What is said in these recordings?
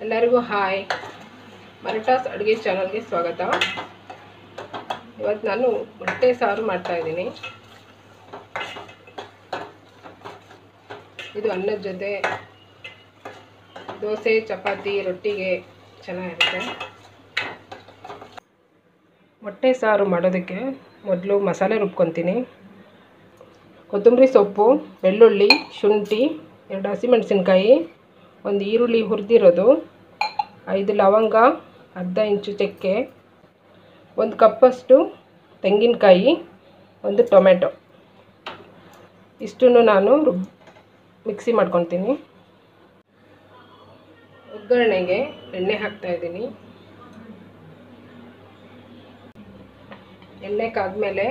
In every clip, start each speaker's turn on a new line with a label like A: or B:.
A: ಎಲ್ಲರಿಗೂ ಹಾಯ್. ಮರಾಠಾಸ್ ಅಡುಗೆ ಚಾನಲ್ಗೆ ಸ್ವಾಗತ. ಇವತ್ತು ನಾನು ಮೊಟ್ಟೆ ಸಾರು ಮಾಡ್ತಾ ಇದ್ದೀನಿ. ಇದು ಅನ್ನದ ಜೊತೆ ದೋಸೆ, ಚಪಾತಿ, ರೊಟ್ಟಿಗೆ ಚೆನ್ನಾಗಿರುತ್ತೆ. ಮೊಟ್ಟೆ ಸಾರು ಮಾಡೋದಕ್ಕೆ ಮೊದಲು ಮಸಾಲೆ ರುಬ್ಕೊತೀನಿ. ಕೊತ್ತಂಬರಿ ಸೊಪ್ಪು, ಬೆಳ್ಳುಳ್ಳಿ, ಶುಂಠಿ, 2 ಹಸಿಮೆಣಸಿನ್ಕಾಯಿ, 1 ಈರುಳ್ಳಿ ಹುರಿದಿರೋದು, 5 ಲವಂಗ, ಅರ್ಧ ಇಂಚು ಚಕ್ಕೆ, 1 ಕಪ್ಪಷ್ಟು ತೆಂಗಿನಕಾಯಿ, 1 ಟೊಮೆಟೊ. ಇಷ್ಟನ್ನು ನಾನು ಮಿಕ್ಸಿ ಮಾಡ್ಕೊತೀನಿ. ಒಗ್ಗರಣೆಗೆ ಎಣ್ಣೆ ಹಾಕ್ತಾಯಿದ್ದೀನಿ. ಎಣ್ಣೆ ಕಾದ್ಮೇಲೆ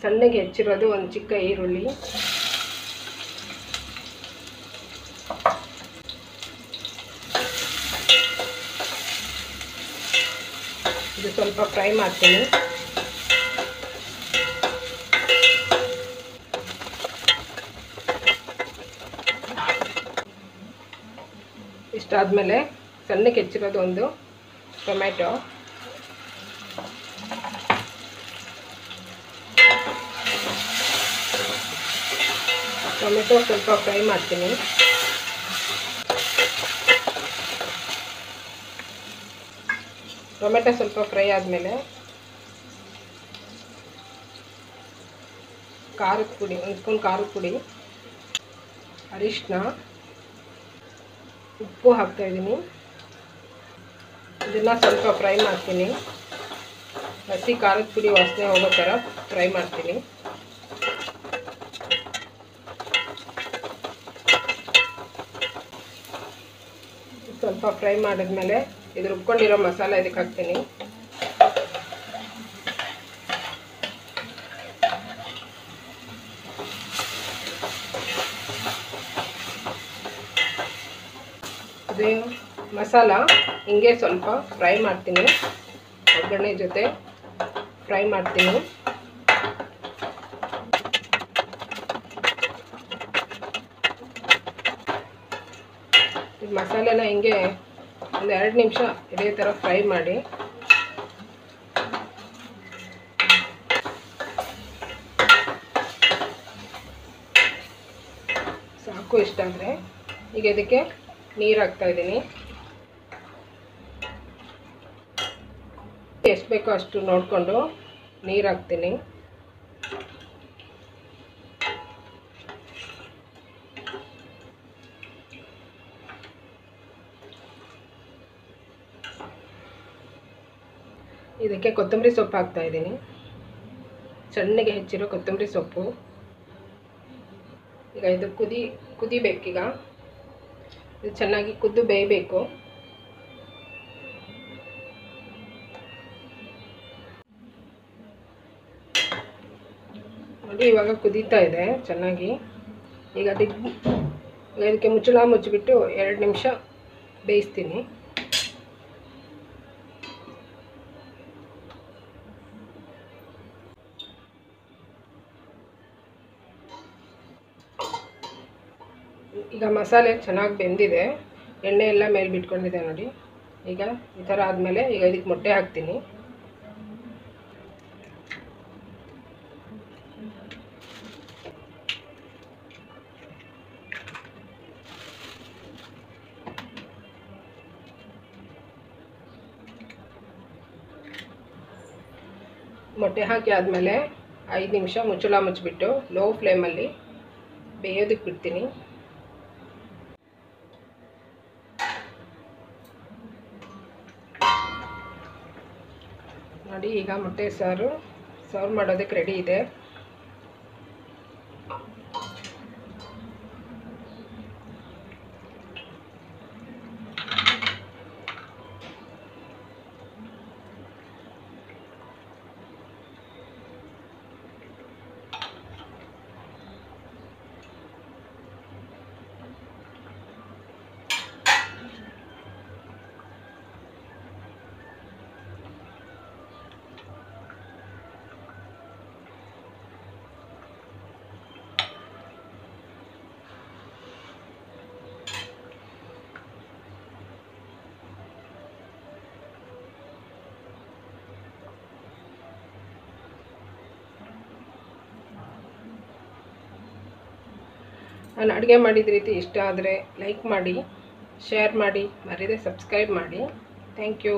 A: ಸಣ್ಣಗೆ ಹೆಚ್ಚಿರೋದು 1 ಚಿಕ್ಕ ಈರುಳ್ಳಿ, ಇದು ಸ್ವಲ್ಪ ಫ್ರೈ ಮಾಡ್ತೀನಿ. ಇಷ್ಟಾದಮೇಲೆ ಸಣ್ಣಗೆ ಹೆಚ್ಚಿರೋದು 1 ಟೊಮೆಟೊ, ಸ್ವಲ್ಪ ಫ್ರೈ ಮಾಡ್ತೀನಿ. ಟೊಮೆಟೊ ಸ್ವಲ್ಪ ಫ್ರೈ ಆದಮೇಲೆ ಖಾರದ ಪುಡಿ, 1 ಸ್ಪೂನ್ ಖಾರದ ಪುಡಿ, ಅರಿಶಿನ, ಉಪ್ಪು ಹಾಕ್ತಾಯಿದ್ದೀನಿ. ಇದನ್ನು ಸ್ವಲ್ಪ ಫ್ರೈ ಮಾಡ್ತೀನಿ. ಹಸಿ ಖಾರದ ಪುಡಿ ವಾಸನೆ ಹೋಗೋ ಥರ ಫ್ರೈ ಮಾಡ್ತೀನಿ. ಸ್ವಲ್ಪ ಫ್ರೈ ಮಾಡಿದ್ಮೇಲೆ ಇದು ರುಬ್ಕೊಂಡಿರೋ ಮಸಾಲೆ ಇದಕ್ಕೆ ಹಾಕ್ತೀನಿ. ಇದು ಮಸಾಲ ಹಿಂಗೆ ಸ್ವಲ್ಪ ಫ್ರೈ ಮಾಡ್ತೀನಿ, ಒಗ್ಗರಣೆ ಜೊತೆ ಫ್ರೈ ಮಾಡ್ತೀನಿ. ಇದು ಮಸಾಲೆನ ಹಿಂಗೆ ಒಂದು 2 ನಿಮಿಷ ಇದೇ ಥರ ಫ್ರೈ ಮಾಡಿ. ಸಾಕು ಇಷ್ಟ ಅಂದರೆ ಈಗ ಇದಕ್ಕೆ ನೀರು ಹಾಕ್ತಾಯಿದ್ದೀನಿ. ಎಷ್ಟು ಬೇಕೋ ಅಷ್ಟು ನೋಡಿಕೊಂಡು ನೀರು ಹಾಕ್ತೀನಿ. ಇದಕ್ಕೆ ಕೊತ್ತಂಬರಿ ಸೊಪ್ಪು ಹಾಕ್ತಾಯಿದ್ದೀನಿ. ಸಣ್ಣಗೆ ಹೆಚ್ಚಿರೋ ಕೊತ್ತಂಬರಿ ಸೊಪ್ಪು. ಈಗ ಇದು ಕುದಿಬೇಕೀಗ. ಇದು ಚೆನ್ನಾಗಿ ಕುದ್ದು ಬೇಯಬೇಕು. ನೋಡಿ ಇವಾಗ ಕುದೀತಾ ಇದೆ ಚೆನ್ನಾಗಿ. ಈಗ ಇದಕ್ಕೆ ಮುಚ್ಚಳ ಮುಚ್ಚಿಬಿಟ್ಟು 2 ನಿಮಿಷ ಬೇಯಿಸ್ತೀನಿ. ಈಗ ಮಸಾಲೆ ಚೆನ್ನಾಗಿ ಬೆಂದಿದೆ, ಎಣ್ಣೆ ಎಲ್ಲ ಮೇಲೆ ಬಿಟ್ಕೊಂಡಿದೆ ನೋಡಿ. ಈಗ ಈ ಥರ ಆದಮೇಲೆ ಈಗ ಇದಕ್ಕೆ ಮೊಟ್ಟೆ ಹಾಕ್ತೀನಿ. ಮೊಟ್ಟೆ ಹಾಕಿ ಆದಮೇಲೆ 5 ನಿಮಿಷ ಮುಚ್ಚಳ ಮುಚ್ಚಿಬಿಟ್ಟು ಲೋ ಫ್ಲೇಮಲ್ಲಿ ಬೇಯೋದಕ್ಕೆ ಬಿಡ್ತೀನಿ. ನೋಡಿ ಈಗ ಮೊಟ್ಟೆ ಸಾರು ಸರ್ವ್ ಮಾಡೋದಕ್ಕೆ ರೆಡಿ ಇದೆ. ನಾನು ಅಡುಗೆ ಮಾಡಿದ ರೀತಿ ಇಷ್ಟ ಆದರೆ ಲೈಕ್ ಮಾಡಿ, ಶೇರ್ ಮಾಡಿ, ಮರೀದೆ ಸಬ್ಸ್ಕ್ರೈಬ್ ಮಾಡಿ. Thank you.